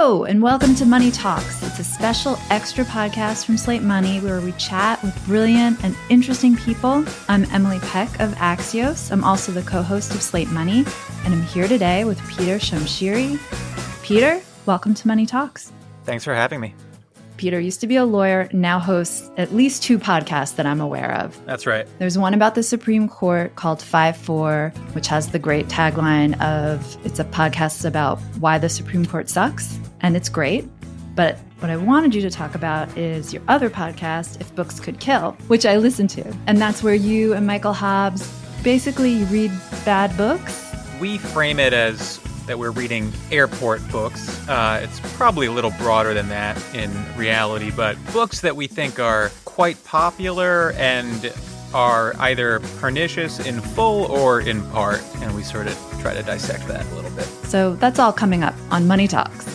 Hello, and welcome to Money Talks. It's a special extra podcast from Slate Money where we chat with brilliant and interesting people. I'm Emily Peck of Axios. I'm also the co-host of Slate Money, and I'm here today with Peter Shamshiri. Peter, welcome to Money Talks. Thanks for having me. Peter used to be a lawyer, now hosts at least 2 podcasts that I'm aware of. That's right. There's one about the Supreme Court called 5-4, which has the great tagline of, it's a podcast about why the Supreme Court sucks, and it's great. But what I wanted you to talk about is your other podcast, If Books Could Kill, which I listen to. And that's where you and Michael Hobbs basically read bad books. We frame it as that we're reading airport books. It's probably a little broader than that in reality, but books that we think are quite popular and are either pernicious in full or in part. And we sort of try to dissect that a little bit. So that's all coming up on Money Talks.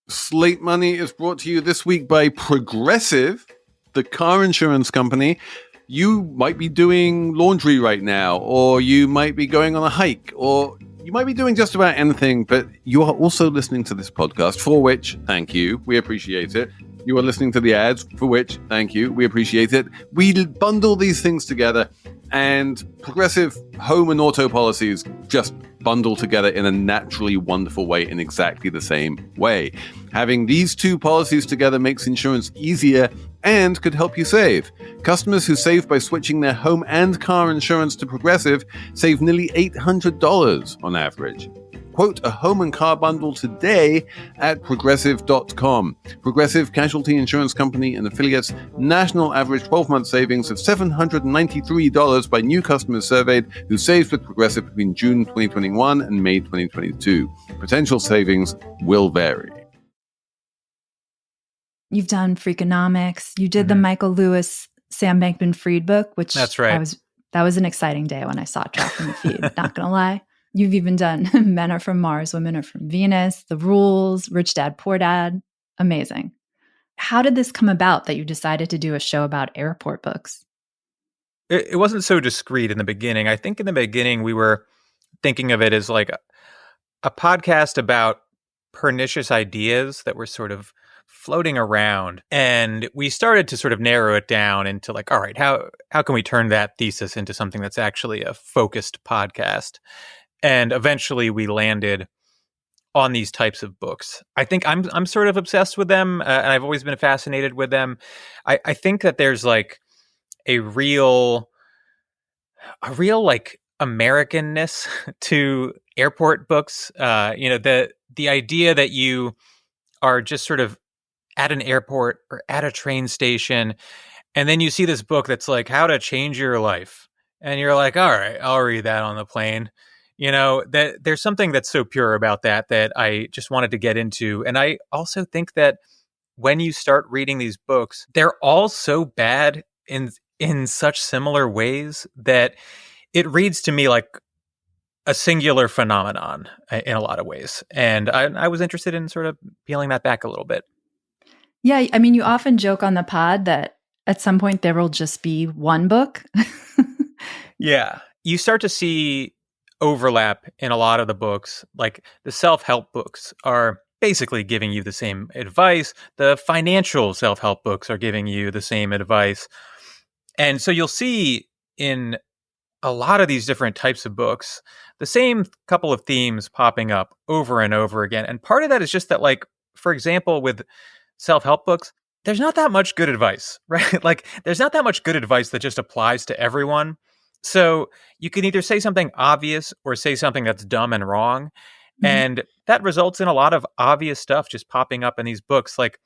Slate Money is brought to you this week by Progressive, the car insurance company. You might be doing laundry right now, or you might be going on a hike, or you might be doing just about anything, but you are also listening to this podcast, for which, thank you, we appreciate it. You are listening to the ads, for which, thank you, we appreciate it. We bundle these things together, and Progressive home and auto policies just bundle together in a naturally wonderful way in exactly the same way. Having these 2 policies together makes insurance easier and could help you save. Customers who save by switching their home and car insurance to Progressive save nearly $800 on average. Quote a home and car bundle today at progressive.com. Progressive Casualty Insurance Company and affiliates national average 12-month savings of $793 by new customers surveyed who saved with Progressive between June 2021 and May 2022. Potential savings will vary. You've done Freakonomics. You did the Michael Lewis, Sam Bankman-Fried book, which That's right. That was an exciting day when I saw it drop in the feed, not going to lie. You've even done Men Are From Mars, Women Are From Venus, The Rules, Rich Dad, Poor Dad. Amazing. How did this come about that you decided to do a show about airport books? It wasn't so discreet in the beginning. I think in the beginning we were thinking of it as like a podcast about pernicious ideas that were sort of floating around. And we started to sort of narrow it down into like, all right, how can we turn that thesis into something that's actually a focused podcast? And eventually we landed on these types of books. I think I'm sort of obsessed with them, and I've always been fascinated with them. I think that there's like a real like Americanness to airport books. The idea that you are just sort of at an airport or at a train station, and then you see this book that's like how to change your life, and you're like, all right, I'll read that on the plane. That there's something that's so pure about that I just wanted to get into. And I also think that when you start reading these books, they're all so bad in such similar ways that it reads to me like a singular phenomenon in a lot of ways. And I was interested in sort of peeling that back a little bit. Yeah, I mean, you often joke on the pod that at some point there will just be one book. Yeah. You start to see overlap in a lot of the books. Like the self-help books are basically giving you the same advice. The financial self-help books are giving you the same advice. And so you'll see in a lot of these different types of books, the same couple of themes popping up over and over again. And part of that is just that, like, for example, with self-help books, there's not that much good advice, right? Like there's not that much good advice that just applies to everyone. So you can either say something obvious or say something that's dumb and wrong. Mm-hmm. And that results in a lot of obvious stuff just popping up in these books. Like,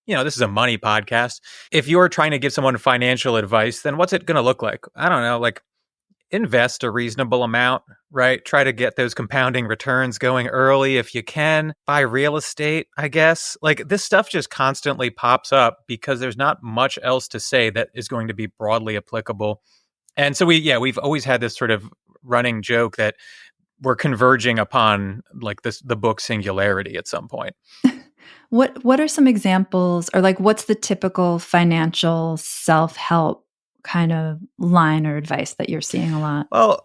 this is a money podcast. If you're trying to give someone financial advice, then what's it going to look like? I don't know, like invest a reasonable amount, right? Try to get those compounding returns going early if you can. Buy real estate, I guess. Like this stuff just constantly pops up because there's not much else to say that is going to be broadly applicable. And so we've always had this sort of running joke that we're converging upon like the book singularity at some point. What are some examples, or like what's the typical financial self-help kind of line or advice that you're seeing a lot? Well,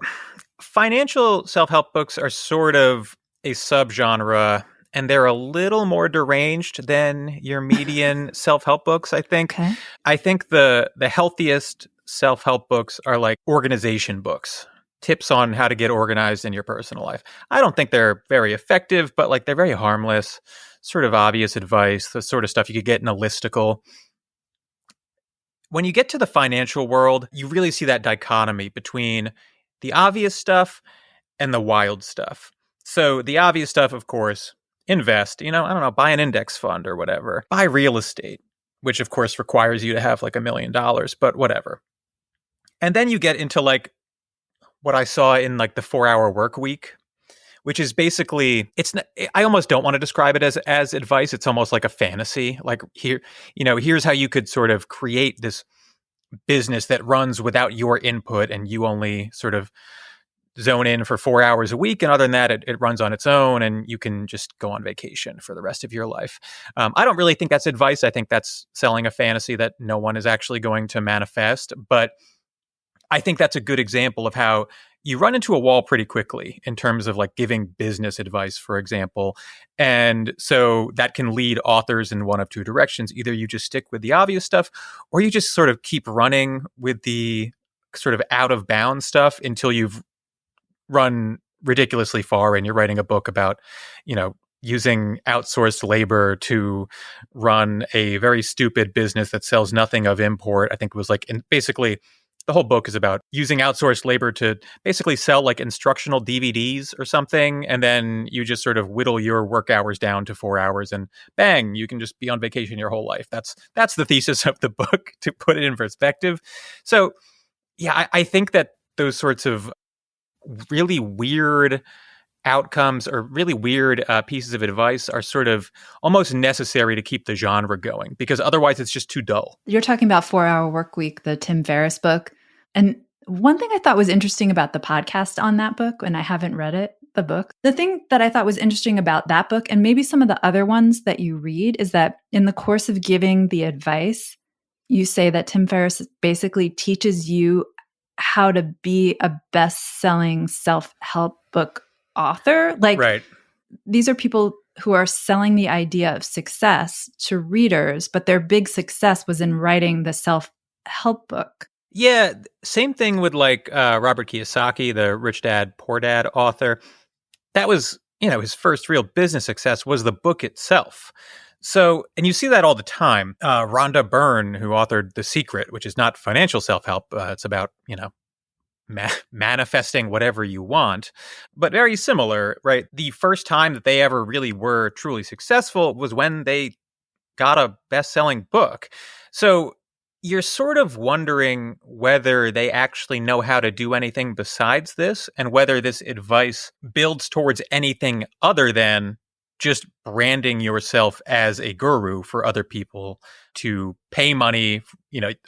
financial self-help books are sort of a subgenre, and they're a little more deranged than your median self-help books, I think. Okay. I think the healthiest self-help books are like organization books, tips on how to get organized in your personal life. I don't think they're very effective, but like they're very harmless, sort of obvious advice, the sort of stuff you could get in a listicle. When you get to the financial world, you really see that dichotomy between the obvious stuff and the wild stuff. So the obvious stuff, of course, invest, I don't know, buy an index fund or whatever, buy real estate, which of course requires you to have like $1 million, but whatever. And then you get into like what I saw in like the 4-hour work week, which is basically, I almost don't want to describe it as advice. It's almost like a fantasy. Like here's how you could sort of create this business that runs without your input and you only sort of zone in for 4 hours a week. And other than that, it runs on its own and you can just go on vacation for the rest of your life. I don't really think that's advice. I think that's selling a fantasy that no one is actually going to manifest. But I think that's a good example of how you run into a wall pretty quickly in terms of like giving business advice, for example. And so that can lead authors in one of two directions. Either you just stick with the obvious stuff or you just sort of keep running with the sort of out of bounds stuff until you've run ridiculously far and you're writing a book about, using outsourced labor to run a very stupid business that sells nothing of import. I think it was like, basically the whole book is about using outsourced labor to basically sell like instructional DVDs or something. And then you just sort of whittle your work hours down to 4 hours and bang, you can just be on vacation your whole life. That's the thesis of the book, to put it in perspective. So yeah, I think that those sorts of really weird outcomes or really weird pieces of advice are sort of almost necessary to keep the genre going, because otherwise it's just too dull. You're talking about 4-Hour Work Week, the Tim Ferriss book. And one thing I thought was interesting about the podcast on that book, and I haven't read it, the book, the thing that I thought was interesting about that book, and maybe some of the other ones that you read, is that in the course of giving the advice, you say that Tim Ferriss basically teaches you how to be a best-selling self-help book author. Like, right. These are people who are selling the idea of success to readers, but their big success was in writing the self-help book. Yeah, same thing with like Robert Kiyosaki, the Rich Dad, Poor Dad author. That was, his first real business success was the book itself. So, and you see that all the time. Rhonda Byrne, who authored The Secret, which is not financial self-help. It's about, manifesting whatever you want, but very similar, right? The first time that they ever really were truly successful was when they got a best-selling book. So you're sort of wondering whether they actually know how to do anything besides this, and whether this advice builds towards anything other than just branding yourself as a guru for other people to pay money.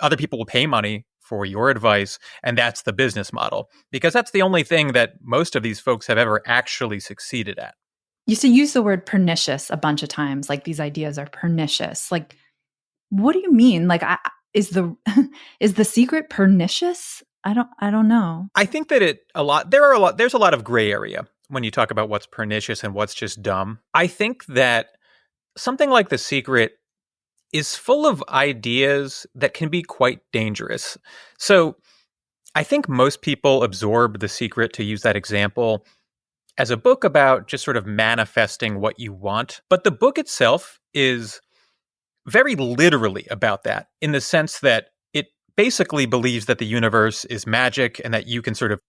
Other people will pay money for your advice, and that's the business model, because that's the only thing that most of these folks have ever actually succeeded at. You used to use the word pernicious a bunch of times, like these ideas are pernicious. Like, what do you mean? Like, is the secret pernicious? I don't know. I think that there's a lot of gray area when you talk about what's pernicious and what's just dumb. I think that something like The Secret is full of ideas that can be quite dangerous. So I think most people absorb The Secret, to use that example, as a book about just sort of manifesting what you want. But the book itself is very literally about that, in the sense that it basically believes that the universe is magic and that you can sort of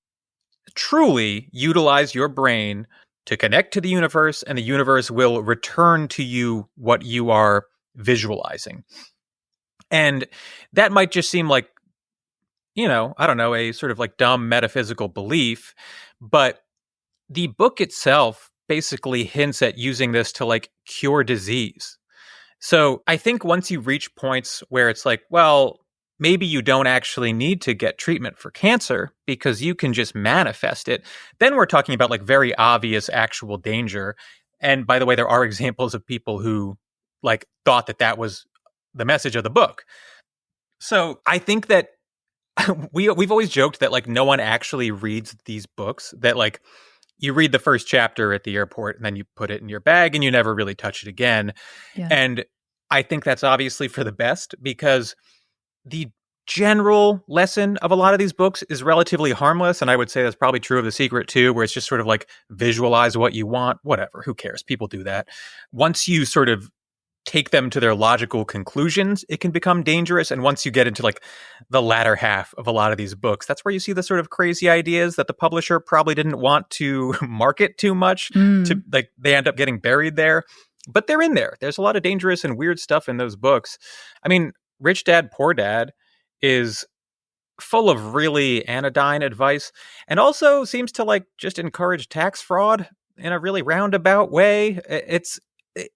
truly utilize your brain to connect to the universe, and the universe will return to you what you are visualizing. And that might just seem like, I don't know, a sort of like dumb metaphysical belief, but the book itself basically hints at using this to like cure disease. So I think once you reach points where it's like, well, maybe you don't actually need to get treatment for cancer because you can just manifest it, then we're talking about like very obvious actual danger. And by the way, there are examples of people who like thought that was the message of the book. So I think that we've always joked that like no one actually reads these books, that like you read the first chapter at the airport and then you put it in your bag and you never really touch it again. Yeah. And I think that's obviously for the best because the general lesson of a lot of these books is relatively harmless. And I would say that's probably true of The Secret too, where it's just sort of like visualize what you want, whatever, who cares? People do that. Once you sort of take them to their logical conclusions, it can become dangerous. And once you get into like the latter half of a lot of these books, that's where you see the sort of crazy ideas that the publisher probably didn't want to market too much. To like they end up getting buried there, but they're in there. There's a lot of dangerous and weird stuff in those books. I mean, Rich Dad, Poor Dad is full of really anodyne advice and also seems to like just encourage tax fraud in a really roundabout way.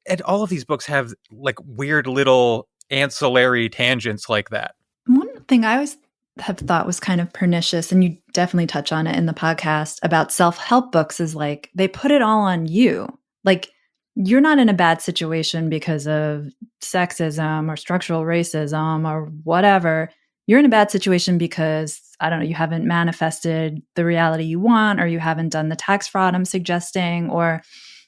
And all of these books have like weird little ancillary tangents like that. One thing I always have thought was kind of pernicious, and you definitely touch on it in the podcast about self-help books, is like they put it all on you. Like you're not in a bad situation because of sexism or structural racism or whatever. You're in a bad situation because, I don't know, you haven't manifested the reality you want, or you haven't done the tax fraud I'm suggesting, or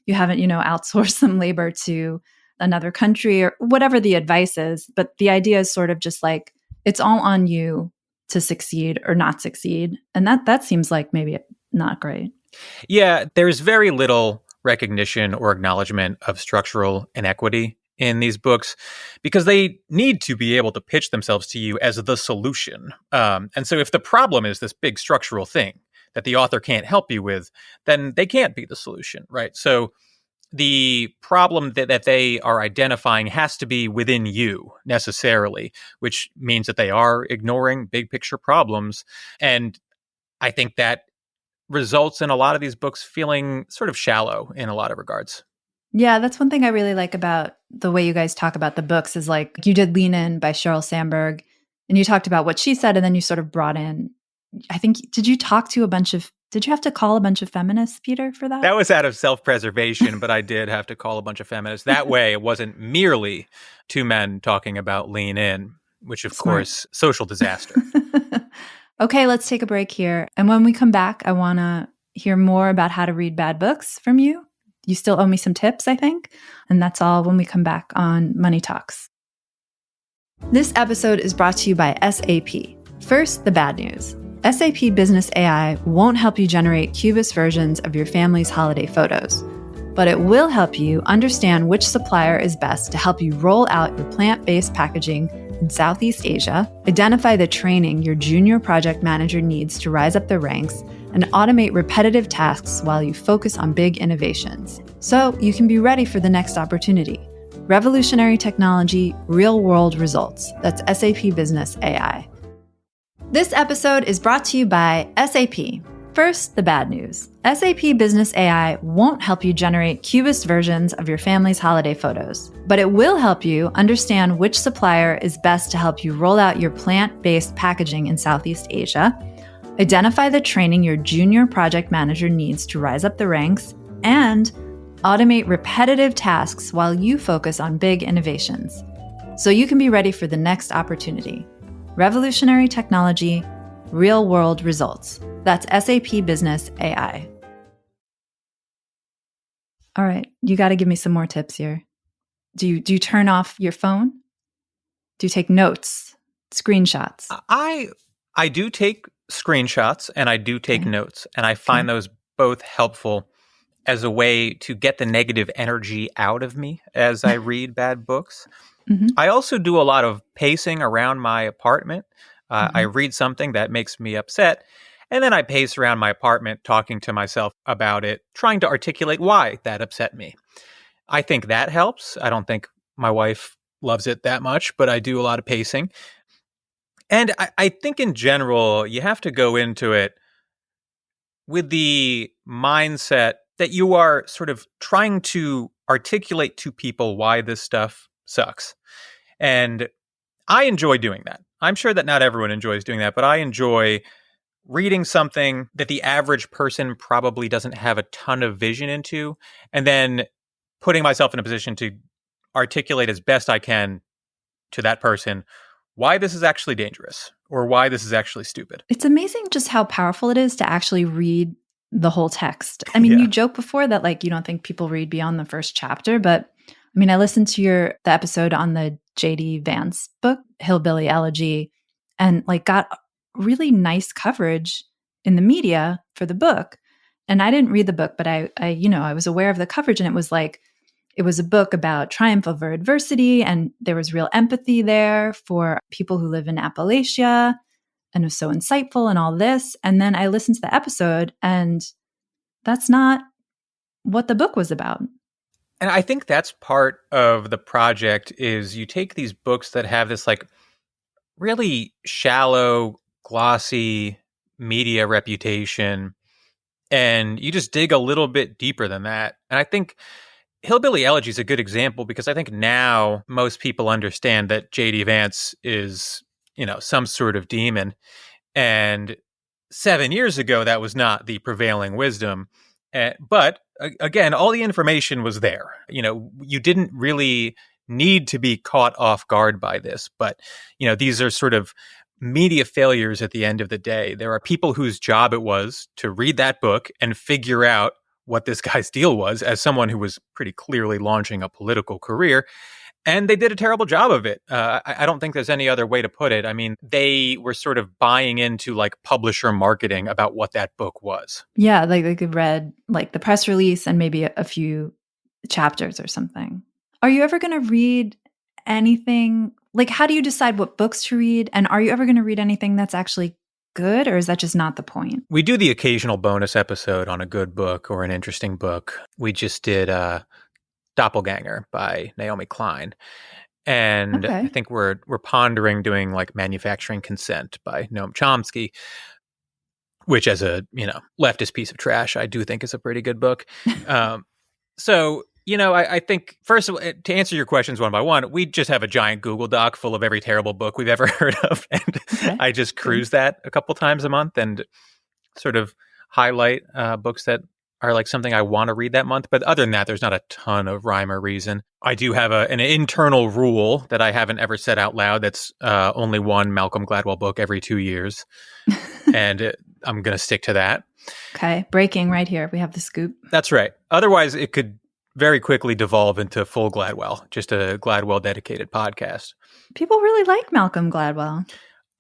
you haven't, outsourced some labor to another country or whatever the advice is. But the idea is sort of just like, it's all on you to succeed or not succeed. And that seems like maybe not great. Yeah, there's very little recognition or acknowledgement of structural inequity in these books because they need to be able to pitch themselves to you as the solution. And so if the problem is this big structural thing that the author can't help you with, then they can't be the solution, right? So the problem that they are identifying has to be within you necessarily, which means that they are ignoring big picture problems. And I think that results in a lot of these books feeling sort of shallow in a lot of regards. Yeah, that's one thing I really like about the way you guys talk about the books is like you did Lean In by Sheryl Sandberg, and you talked about what she said, and then you sort of brought in, I think, did you have to call a bunch of feminists, Peter, for that? That was out of self-preservation, but I did have to call a bunch of feminists. That way, it wasn't merely two men talking about Lean In, which, of course, social disaster. Okay, let's take a break here. And when we come back, I want to hear more about how to read bad books from you. You still owe me some tips, I think. And that's all when we come back on Money Talks. This episode is brought to you by SAP. First, the bad news. SAP Business AI won't help you generate cubist versions of your family's holiday photos, but it will help you understand which supplier is best to help you roll out your plant-based packaging in Southeast Asia, identify the training your junior project manager needs to rise up the ranks, and automate repetitive tasks while you focus on big innovations, so you can be ready for the next opportunity. Revolutionary technology, real-world results. That's SAP Business AI. This episode is brought to you by SAP. First, the bad news. SAP Business AI won't help you generate cubist versions of your family's holiday photos, but it will help you understand which supplier is best to help you roll out your plant-based packaging in Southeast Asia, identify the training your junior project manager needs to rise up the ranks, and automate repetitive tasks while you focus on big innovations, so you can be ready for the next opportunity. Revolutionary technology, real-world results. That's SAP Business AI. All right, you got to give me some more tips here. Do you turn off your phone? Do you take notes, screenshots? I do take screenshots and I do take notes, and I find those both helpful as a way to get the negative energy out of me as I read bad books. I also do a lot of pacing around my apartment. I read something that makes me upset, and then I pace around my apartment talking to myself about it, trying to articulate why that upset me. I think that helps. I don't think my wife loves it that much, but I do a lot of pacing. And I think in general, you have to go into it with the mindset that you are sort of trying to articulate to people why this stuff sucks. And I enjoy doing that. I'm sure that not everyone enjoys doing that, but I enjoy reading something that the average person probably doesn't have a ton of vision into, and then putting myself in a position to articulate as best I can to that person why this is actually dangerous or why this is actually stupid. It's amazing just how powerful it is to actually read the whole text. I mean, you joked before that like you don't think people read beyond the first chapter, but I mean, I listened to the episode on the J.D. Vance book, Hillbilly Elegy, and like got really nice coverage in the media for the book. And I didn't read the book, but I was aware of the coverage, and it was like, it was a book about triumph over adversity, and there was real empathy there for people who live in Appalachia, and it was so insightful and all this. And then I listened to the episode, and that's not what the book was about. And I think that's part of the project is you take these books that have this like really shallow, glossy media reputation, and you just dig a little bit deeper than that. And I think Hillbilly Elegy is a good example because I think now most people understand that J.D. Vance is, some sort of demon. And 7 years ago, that was not the prevailing wisdom. But again, all the information was there. You didn't really need to be caught off guard by this. But, these are sort of media failures at the end of the day. There are people whose job it was to read that book and figure out what this guy's deal was as someone who was pretty clearly launching a political career. And they did a terrible job of it. I don't think there's any other way to put it. I mean, they were sort of buying into like publisher marketing about what that book was. Yeah, like they could read like the press release and maybe a few chapters or something. Are you ever going to read anything? Like, how do you decide what books to read? And are you ever going to read anything that's actually good, or is that just not the point? We do the occasional bonus episode on a good book or an interesting book. We just did Doppelganger by Naomi Klein. And okay. I think we're pondering doing like Manufacturing Consent by Noam Chomsky, which as a, leftist piece of trash, I do think is a pretty good book. So, I think, first of all, to answer your questions one by one, we just have a giant Google Doc full of every terrible book we've ever heard of. And I just cruise that a couple times a month and sort of highlight books that are like something I want to read that month. But other than that, there's not a ton of rhyme or reason. I do have an internal rule that I haven't ever said out loud. That's only one Malcolm Gladwell book every 2 years. And I'm going to stick to that. Okay. Breaking right here. We have the scoop. That's right. Otherwise, it could very quickly devolve into full Gladwell, just a Gladwell dedicated podcast. People really like Malcolm Gladwell.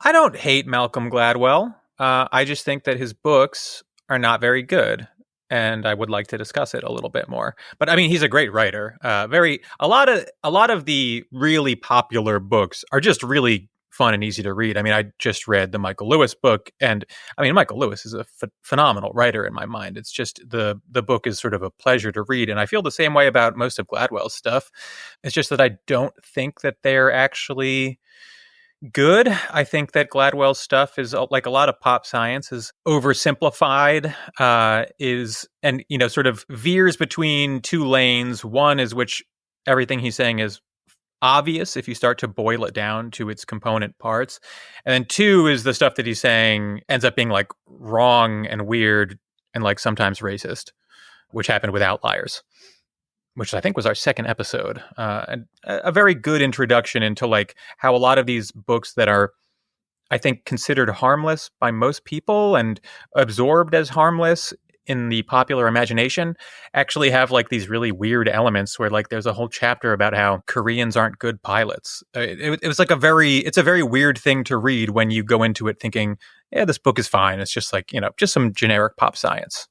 I don't hate Malcolm Gladwell. I just think that his books are not very good. And I would like to discuss it a little bit more. But I mean, he's a great writer. A lot of the really popular books are just really fun and easy to read. I mean, I just read the Michael Lewis book, and I mean, Michael Lewis is a phenomenal writer in my mind. It's just the book is sort of a pleasure to read, and I feel the same way about most of Gladwell's stuff. It's just that I don't think that they're actually good. I think that Gladwell's stuff is like a lot of pop science is oversimplified, sort of veers between two lanes. One is which everything he's saying is obvious if you start to boil it down to its component parts. And then two is the stuff that he's saying ends up being like wrong and weird and like sometimes racist, which happened with Outliers, which I think was our second episode. And a very good introduction into like how a lot of these books that are, I think, considered harmless by most people and absorbed as harmless in the popular imagination actually have like these really weird elements where like there's a whole chapter about how Koreans aren't good pilots. It was like it's a very weird thing to read when you go into it thinking, yeah, this book is fine. It's just like, just some generic pop science.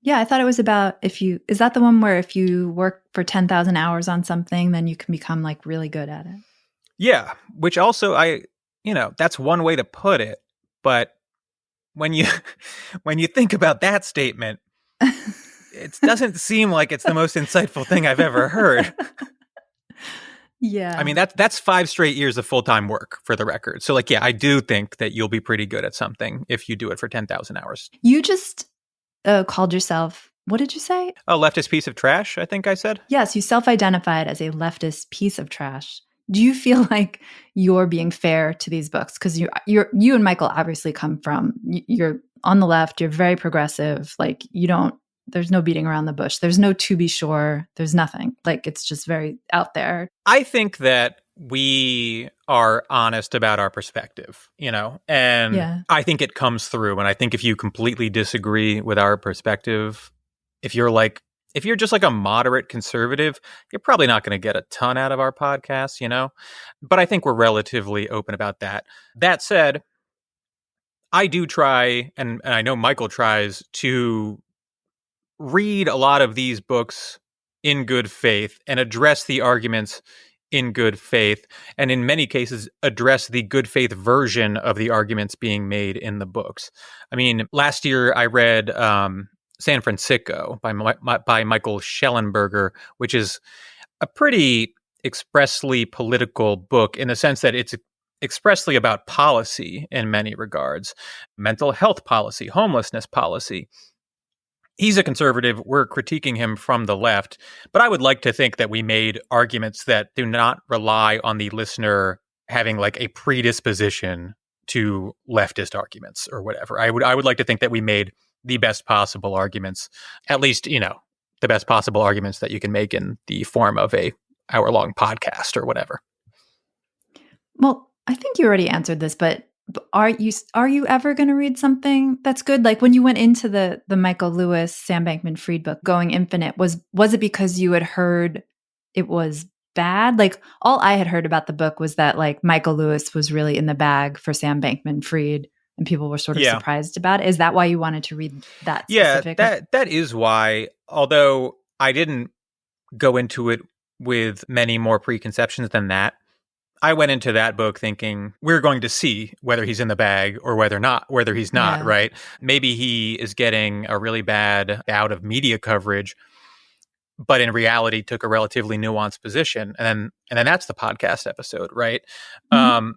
Yeah, I thought it was about is that the one where if you work for 10,000 hours on something, then you can become like really good at it? Yeah, which also that's one way to put it. But when you think about that statement, it doesn't seem like it's the most insightful thing I've ever heard. Yeah. I mean, that's 5 straight years of full-time work, for the record. So like, yeah, I do think that you'll be pretty good at something if you do it for 10,000 hours. You just called yourself, what did you say? A leftist piece of trash, I think I said. Yes, you self-identified as a leftist piece of trash. Do you feel like you're being fair to these books? Because you and Michael obviously come from, you're on the left, you're very progressive, like there's no beating around the bush. There's no to be sure. There's nothing. Like, it's just very out there. I think that we are honest about our perspective, and Yeah. I think it comes through. And I think if you completely disagree with our perspective, if you're just like a moderate conservative, you're probably not going to get a ton out of our podcast, but I think we're relatively open about that. That said, I do try, and I know Michael tries to read a lot of these books in good faith and address the arguments in good faith, and in many cases address the good faith version of the arguments being made in the books. I mean, last year I read San Francisco by Michael Schellenberger, which is a pretty expressly political book in the sense that it's expressly about policy in many regards, mental health policy, homelessness policy. He's a conservative. We're critiquing him from the left. But I would like to think that we made arguments that do not rely on the listener having like a predisposition to leftist arguments or whatever. I would like to think that we made the best possible arguments, at least, the best possible arguments that you can make in the form of a hour-long podcast or whatever. Well, I think you already answered this, but are you ever going to read something that's good? Like when you went into the Michael Lewis, Sam Bankman-Fried book, Going Infinite, was it because you had heard it was bad? Like all I had heard about the book was that like Michael Lewis was really in the bag for Sam Bankman-Fried and people were sort of surprised about it. Is that why you wanted to read that specific? Yeah, that is why, although I didn't go into it with many more preconceptions than that. I went into that book thinking we're going to see whether he's in the bag or whether he's not, right? Maybe he is getting a really bad bout of media coverage, but in reality took a relatively nuanced position. And then that's the podcast episode, right? I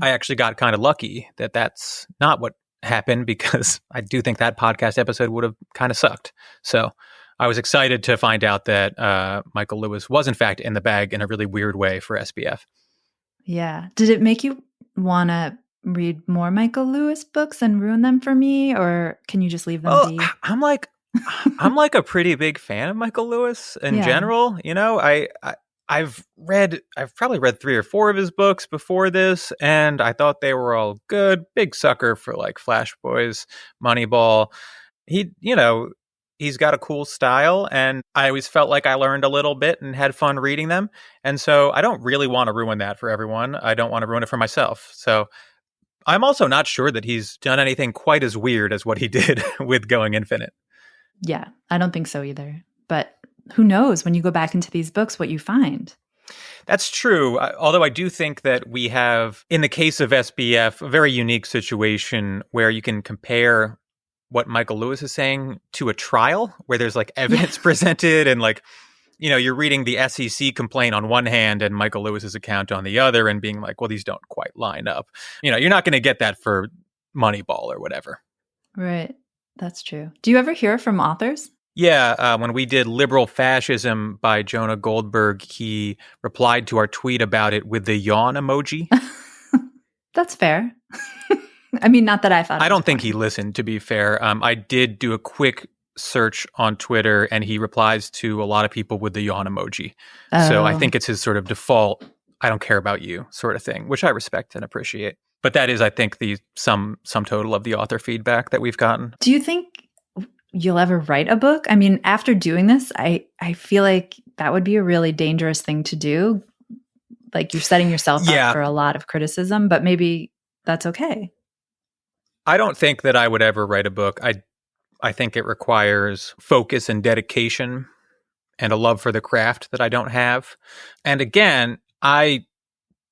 actually got kind of lucky that that's not what happened, because I do think that podcast episode would have kind of sucked. So I was excited to find out that Michael Lewis was in fact in the bag in a really weird way for SBF. Yeah. Did it make you want to read more Michael Lewis books and ruin them for me, or can you just leave them be? I'm like a pretty big fan of Michael Lewis in general. I've probably read 3 or 4 of his books before this, and I thought they were all good. Big sucker for like Flash Boys, Moneyball. He's got a cool style, and I always felt like I learned a little bit and had fun reading them. And so I don't really want to ruin that for everyone. I don't want to ruin it for myself. So I'm also not sure that he's done anything quite as weird as what he did with Going Infinite. Yeah, I don't think so either. But who knows when you go back into these books what you find. That's true. Although I do think that we have, in the case of SBF, a very unique situation where you can compare what Michael Lewis is saying to a trial where there's like evidence presented and like, you're reading the SEC complaint on one hand and Michael Lewis's account on the other and being like, well, these don't quite line up. You're not going to get that for Moneyball or whatever. Right. That's true. Do you ever hear from authors? Yeah. When we did Liberal Fascism by Jonah Goldberg, he replied to our tweet about it with the yawn emoji. That's fair. I mean, not that I thought. I don't think he listened, to be fair. I did do a quick search on Twitter, and he replies to a lot of people with the yawn emoji. So I think it's his sort of default, I don't care about you sort of thing, which I respect and appreciate. But that is, I think, the sum total of the author feedback that we've gotten. Do you think you'll ever write a book? I mean, after doing this, I feel like that would be a really dangerous thing to do. Like you're setting yourself up for a lot of criticism, but maybe that's okay. I don't think that I would ever write a book. I think it requires focus and dedication and a love for the craft that I don't have. And again, I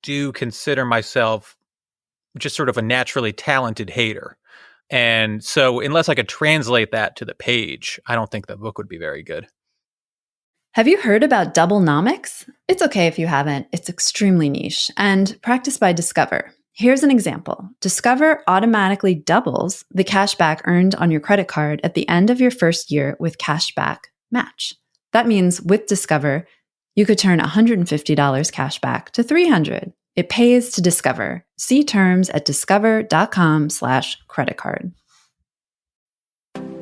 do consider myself just sort of a naturally talented hater. And so unless I could translate that to the page, I don't think the book would be very good. Have you heard about Doublenomics? It's okay if you haven't. It's extremely niche and practiced by Discover. Here's an example. Discover automatically doubles the cashback earned on your credit card at the end of your first year with Cashback Match. That means with Discover, you could turn $150 cash back to $300. It pays to Discover. See terms at discover.com/credit card.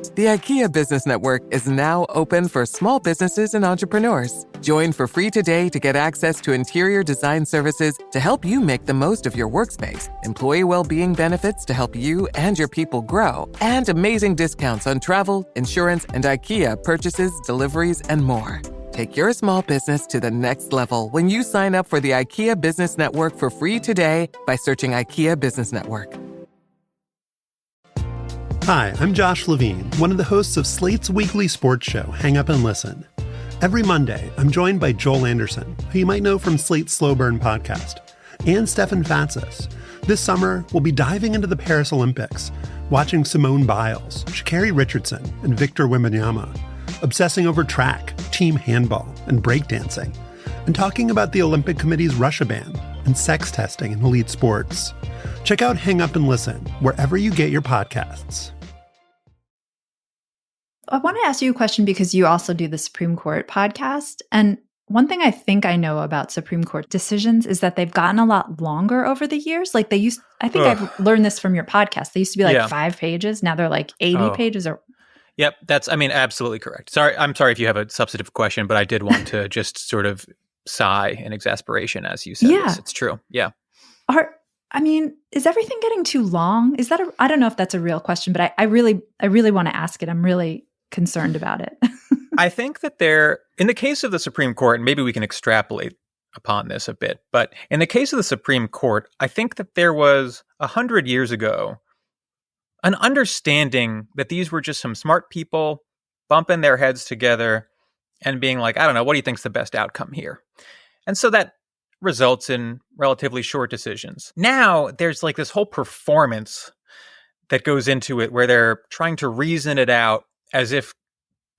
The IKEA Business Network is now open for small businesses and entrepreneurs. Join for free today to get access to interior design services to help you make the most of your workspace, employee well-being benefits to help you and your people grow, and amazing discounts on travel, insurance, and IKEA purchases, deliveries, and more. Take your small business to the next level when you sign up for the IKEA Business Network for free today by searching IKEA Business Network. Hi, I'm Josh Levine, one of the hosts of Slate's weekly sports show, Hang Up and Listen. Every Monday, I'm joined by Joel Anderson, who you might know from Slate's Slow Burn podcast, and Stefan Fatsis. This summer, we'll be diving into the Paris Olympics, watching Simone Biles, Sha'Carri Richardson, and Victor Wembanyama, obsessing over track, team handball, and breakdancing, and talking about the Olympic Committee's Russia ban and sex testing in elite sports. Check out Hang Up and Listen wherever you get your podcasts. I want to ask you a question because you also do the Supreme Court podcast. And one thing I think I know about Supreme Court decisions is that they've gotten a lot longer over the years. Like I think I've learned this from your podcast. They used to be like 5 pages. Now they're like 80 pages or. Yep. Absolutely correct. I'm sorry if you have a substantive question, but I did want to just sort of sigh in exasperation as you said this. It's true. Yeah. Is everything getting too long? I don't know if that's a real question, but I really want to ask it. I'm really concerned about it. I think that in the case of the Supreme Court, and maybe we can extrapolate upon this a bit, but in the case of the Supreme Court, I think that there was 100 years ago an understanding that these were just some smart people bumping their heads together and being like, I don't know, what do you think's the best outcome here? And so that results in relatively short decisions. Now there's like this whole performance that goes into it where they're trying to reason it out as if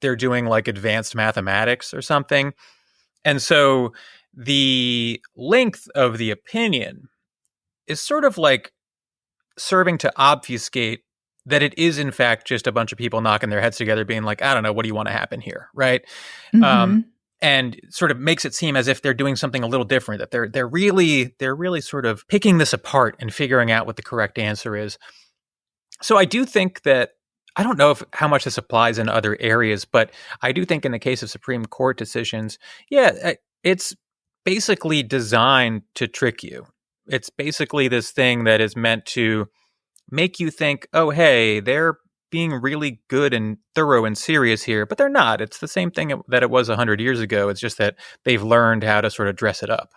they're doing like advanced mathematics or something. And so the length of the opinion is sort of like serving to obfuscate that it is in fact just a bunch of people knocking their heads together being like, I don't know, what do you want to happen here? Right. Mm-hmm. And sort of makes it seem as if they're doing something a little different, that they're really sort of picking this apart and figuring out what the correct answer is. So I do think that, I don't know how much this applies in other areas, but I do think in the case of Supreme Court decisions, it's basically designed to trick you. It's basically this thing that is meant to make you think, oh, hey, they're being really good and thorough and serious here, but they're not. It's the same thing that it was 100 years ago. It's just that they've learned how to sort of dress it up.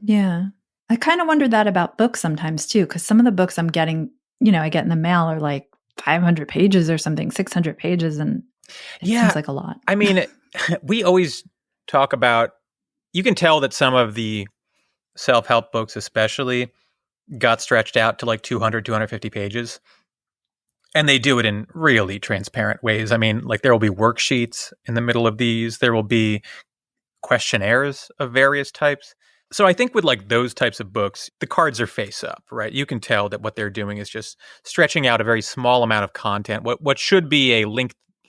Yeah. I kind of wonder that about books sometimes too, because some of the books I'm getting, I get in the mail are like 500 pages or something, 600 pages. And it seems like a lot. I mean, we always talk about, you can tell that some of the self-help books especially got stretched out to like 200, 250 pages. And they do it in really transparent ways. I mean, like there will be worksheets in the middle of these. There will be questionnaires of various types. So I think with like those types of books, the cards are face up, right? You can tell that what they're doing is just stretching out a very small amount of content. What should be a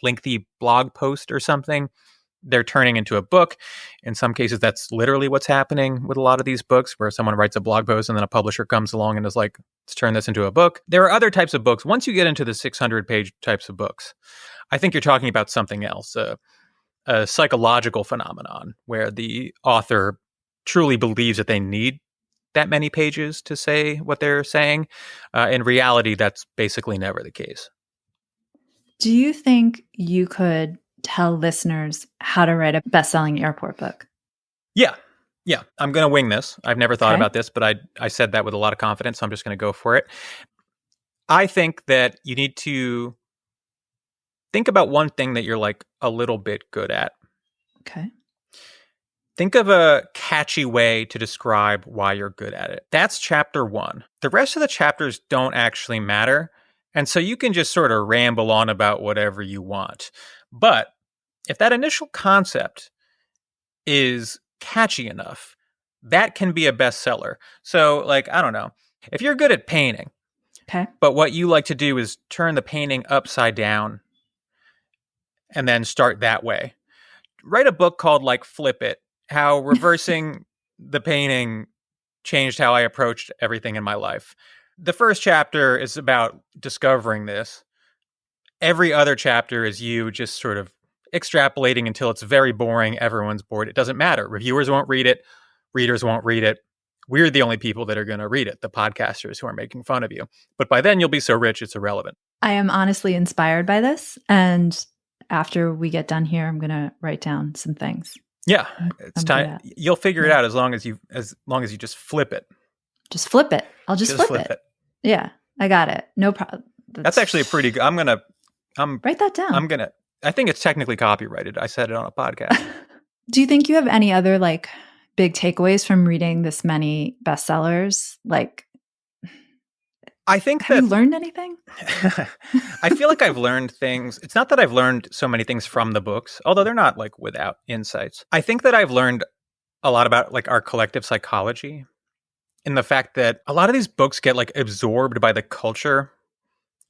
lengthy blog post or something, they're turning into a book. In some cases, that's literally what's happening with a lot of these books, where someone writes a blog post and then a publisher comes along and is like, let's turn this into a book. There are other types of books. Once you get into the 600-page types of books, I think you're talking about something else, a psychological phenomenon where the author truly believes that they need that many pages to say what they're saying. In reality, that's basically never the case. Do you think you could tell listeners how to write a best-selling airport book? Yeah. I'm going to wing this. I've never thought about this, but I said that with a lot of confidence, so I'm just going to go for it. I think that you need to think about one thing that you're like a little bit good at. Okay. Think of a catchy way to describe why you're good at it. That's chapter 1. The rest of the chapters don't actually matter. And so you can just sort of ramble on about whatever you want. But if that initial concept is catchy enough, that can be a bestseller. So, like, I don't know, if you're good at painting, but what you like to do is turn the painting upside down and then start that way. Write a book called, like, Flip It, how reversing the painting changed how I approached everything in my life. The first chapter is about discovering this. every other chapter is you just sort of extrapolating until it's very boring. Everyone's bored. It doesn't matter. Reviewers won't read it. Readers won't read it. We're the only people that are going to read it, the podcasters who are making fun of you. But by then, you'll be so rich, it's irrelevant. I am honestly inspired by this. And after we get done here, I'm going to write down some things. Yeah, it's time. You'll figure it out as long as you just flip it. Just flip it. I'll just flip it. Yeah, I got it. No problem. That's actually a pretty good. I'm write that down. I think it's technically copyrighted. I said it on a podcast. Do you think you have any other like big takeaways from reading this many bestsellers? Like, I think have you learned anything? I feel like I've learned things. It's not that I've learned so many things from the books, although they're not like without insights. I think that I've learned a lot about like our collective psychology, in the fact that a lot of these books get like absorbed by the culture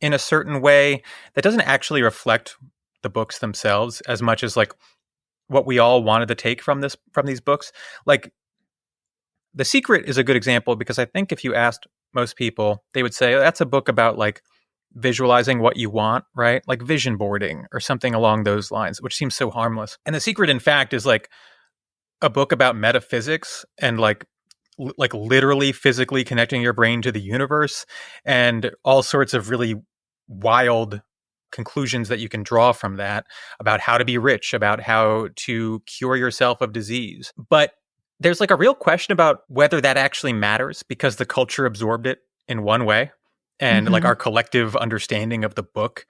in a certain way that doesn't actually reflect the books themselves as much as like what we all wanted to take from these books. Like The Secret is a good example, because I think if you asked most people, they would say, oh, that's a book about like visualizing what you want, right? Like vision boarding or something along those lines, which seems so harmless. And The Secret, in fact, is like a book about metaphysics and like literally physically connecting your brain to the universe and all sorts of really wild conclusions that you can draw from that about how to be rich, about how to cure yourself of disease. But there's like a real question about whether that actually matters, because the culture absorbed it in one way. And like our collective understanding of the book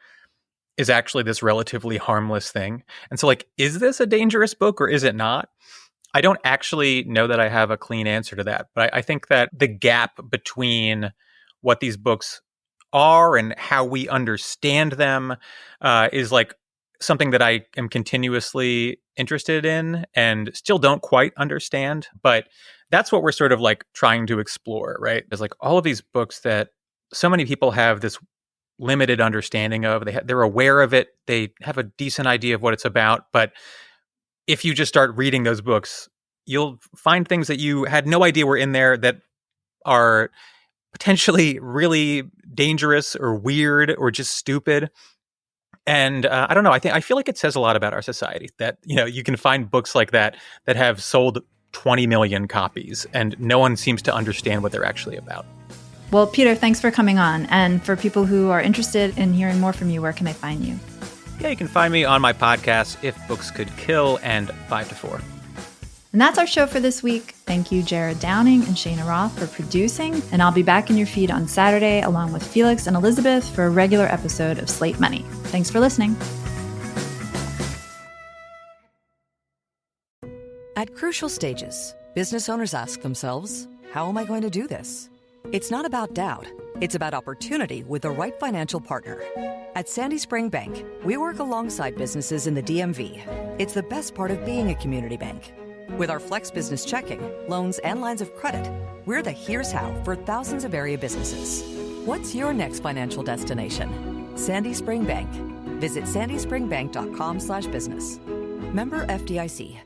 is actually this relatively harmless thing. And so like, is this a dangerous book or is it not? I don't actually know that I have a clean answer to that. But I think that the gap between what these books are and how we understand them is like something that I am continuously interested in and still don't quite understand. But that's what we're sort of like trying to explore, right? There's like all of these books that so many people have this limited understanding of. They're aware of it. They have a decent idea of what it's about. But if you just start reading those books, you'll find things that you had no idea were in there that are potentially really dangerous or weird or just stupid. And I don't know. I feel like it says a lot about our society that, you know, you can find books like that have sold 20 million copies and no one seems to understand what they're actually about. Well, Peter, thanks for coming on. And for people who are interested in hearing more from you, where can they find you? Yeah, you can find me on my podcast, If Books Could Kill, and 5 to 4. And that's our show for this week. Thank you, Jared Downing and Cheyna Roth, for producing. And I'll be back in your feed on Saturday, along with Felix and Elizabeth, for a regular episode of Slate Money. Thanks for listening. At crucial stages, business owners ask themselves, how am I going to do this? It's not about doubt. It's about opportunity with the right financial partner. At Sandy Spring Bank, we work alongside businesses in the DMV. It's the best part of being a community bank. With our Flex Business Checking, loans, and lines of credit, we're the here's how for thousands of area businesses. What's your next financial destination? Sandy Spring Bank. Visit sandyspringbank.com/business. Member FDIC.